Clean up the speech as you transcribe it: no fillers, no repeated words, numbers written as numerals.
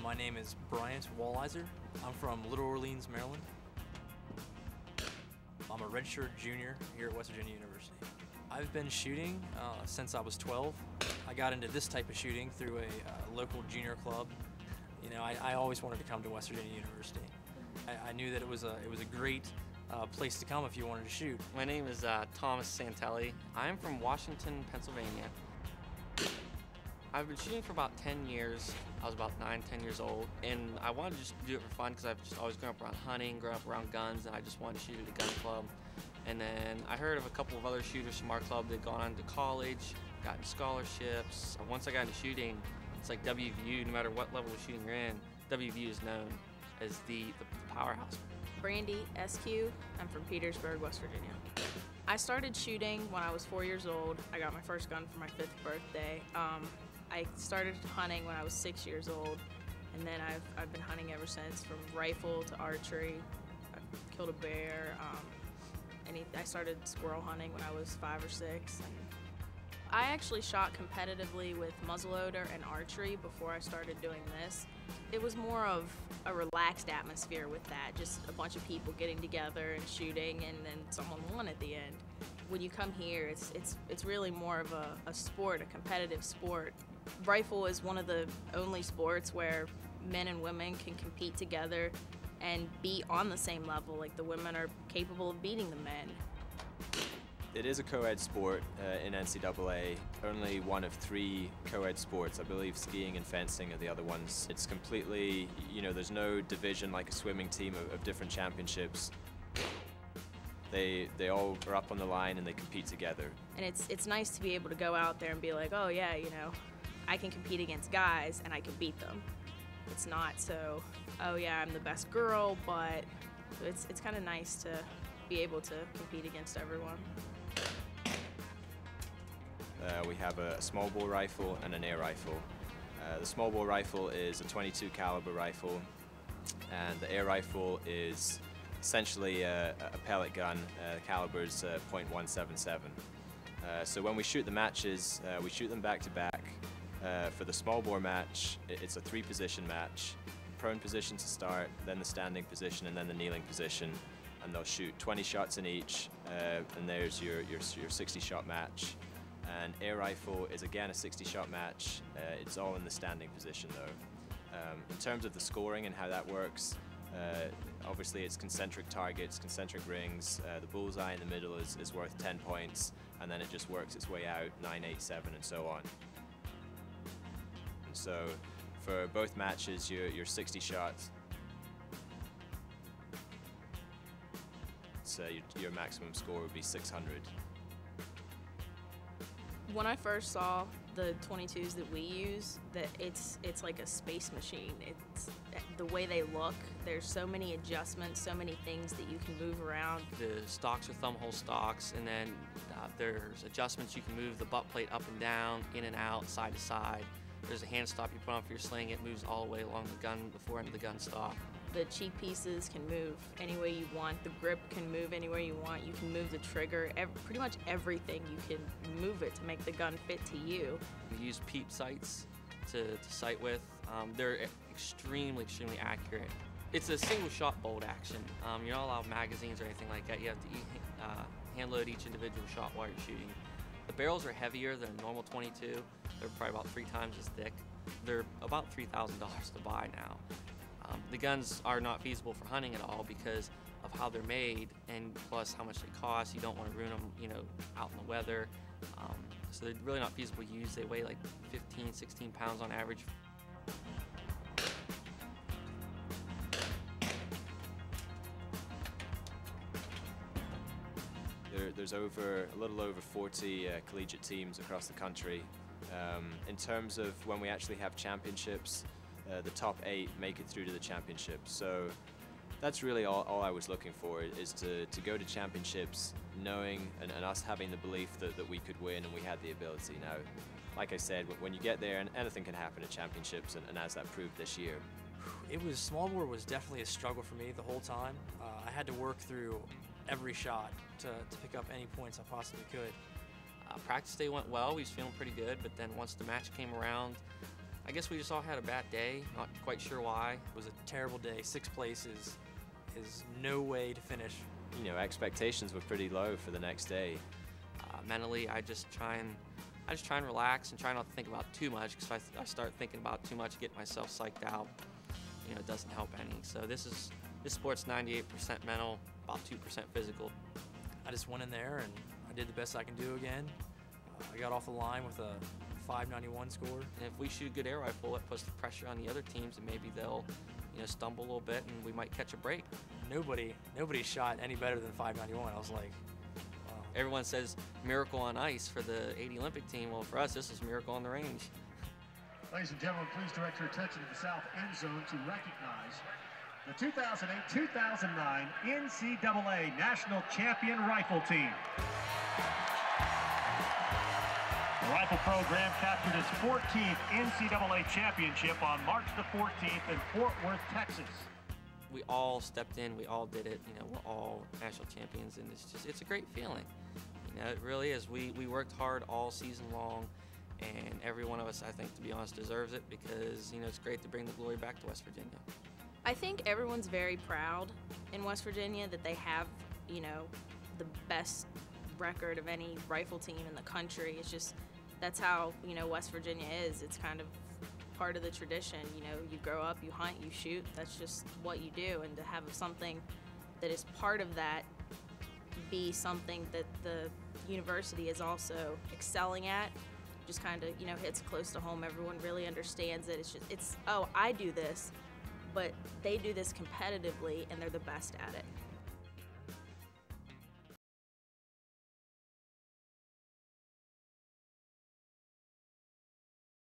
My name is Bryant Walliser. I'm from Little Orleans, Maryland. I'm a redshirt junior here at West Virginia University. I've been shooting since I was 12. I got into this type of shooting through a local junior club. You know, I always wanted to come to West Virginia University. I knew that it was a great place to come if you wanted to shoot. My name is Thomas Santelli. I'm from Washington, Pennsylvania. I've been shooting for about 10 years. I was about 9, 10 years old, and I wanted to just do it for fun because I've just always grown up around hunting, grown up around guns, and I just wanted to shoot at a gun club. And then I heard of a couple of other shooters from our club that had gone on to college, gotten scholarships. Once I got into shooting, it's like WVU, no matter what level of shooting you're in, WVU is known as the powerhouse. Brandy SQ, I'm from Petersburg, West Virginia. I started shooting when I was 4 years old. I got my first gun for my 5th birthday. I started hunting when I was 6 years old, and then I've been hunting ever since, from rifle to archery. I killed a bear. I started squirrel hunting when I was 5 or 6. And I actually shot competitively with muzzleloader and archery before I started doing this. It was more of a relaxed atmosphere with that, just a bunch of people getting together and shooting, and then someone won at the end. When you come here, it's really more of a sport, a competitive sport. Rifle is one of the only sports where men and women can compete together and be on the same level. Like, the women are capable of beating the men. It is a co-ed sport in NCAA, only one of 3 co-ed sports. I believe skiing and fencing are the other ones. It's completely, you know, there's no division like a swimming team of different championships. They all are up on the line and they compete together. And it's nice to be able to go out there and be like, oh yeah, you know, I can compete against guys and I can beat them. It's not so, oh yeah, I'm the best girl, but it's kind of nice to be able to compete against everyone. We have a small bore rifle and an air rifle. The small bore rifle is a .22 caliber rifle, and the air rifle is essentially a pellet gun. The caliber is .177. So when we shoot the matches, we shoot them back to back. For the small bore match, it's a 3-position match. Prone position to start, then the standing position, and then the kneeling position. And they'll shoot 20 shots in each, and there's your 60-shot match. And air rifle is again a 60-shot match. It's all in the standing position though. In terms of the scoring and how that works, obviously it's concentric targets, concentric rings. The bullseye in the middle is worth 10 points, and then it just works its way out 9, 8, 7, and so on. And so for both matches, your 60 shots, so your maximum score would be 600. When I first saw the 22s that we use, that it's like a space machine. It's the way they look. There's so many adjustments, so many things that you can move around. The stocks are thumbhole stocks, and then there's adjustments. You can move the butt plate up and down, in and out, side to side. There's a hand stop you put on for your sling. It moves all the way along the gun, the fore end of the gun stock. The cheek pieces can move any way you want. The grip can move anywhere you want. You can move the trigger. Pretty much everything, you can move it to make the gun fit to you. We use peep sights to sight with. They're extremely accurate. It's a single shot bolt action. You're not allowed magazines or anything like that. You have to hand load each individual shot while you're shooting. The barrels are heavier than a normal 22. They're probably about 3 times as thick. They're about $3,000 to buy now. The guns are not feasible for hunting at all because of how they're made, and plus how much they cost. You don't want to ruin them, you know, out in the weather. So they're really not feasible to use. They weigh like 15, 16 pounds on average. There's a little over 40 collegiate teams across the country. In terms of when we actually have championships, the top 8 make it through to the championships. So that's really all I was looking for, is to go to championships knowing and us having the belief that we could win and we had the ability. Now, like I said, when you get there, and anything can happen at championships, and as that proved this year. Small bore was definitely a struggle for me the whole time. I had to work through every shot to pick up any points I possibly could. Practice day went well. We was feeling pretty good, but then once the match came around, I guess we just all had a bad day, not quite sure why. It was a terrible day. 6th place is no way to finish. You know, expectations were pretty low for the next day. Mentally, I just try and relax and try not to think about too much, because if I start thinking about too much, get myself psyched out, you know, it doesn't help any. So this sport's 98% mental, about 2% physical. I just went in there and I did the best I can do again. I got off the line with a 591 score. And if we shoot a good air rifle, it puts the pressure on the other teams, and maybe they'll, you know, stumble a little bit, and we might catch a break. Nobody shot any better than 591. I was like, wow. Everyone says miracle on ice for the 80 Olympic team. Well, for us, this is miracle on the range. Ladies and gentlemen, please direct your attention to the south end zone to recognize the 2008-2009 NCAA National Champion Rifle Team. The rifle program captured its 14th NCAA championship on March the 14th in Fort Worth, Texas. We all stepped in, we all did it, you know, we're all national champions, and it's a great feeling. You know, it really is. We worked hard all season long, and every one of us, I think, to be honest, deserves it, because, you know, it's great to bring the glory back to West Virginia. I think everyone's very proud in West Virginia that they have, you know, the best record of any rifle team in the country. It's just, that's how, you know, West Virginia is. It's kind of part of the tradition. You know, you grow up, you hunt, you shoot. That's just what you do. And to have something that is part of that be something that the university is also excelling at, just kind of, you know, hits close to home. Everyone really understands it. It's oh, I do this, but they do this competitively, and they're the best at it.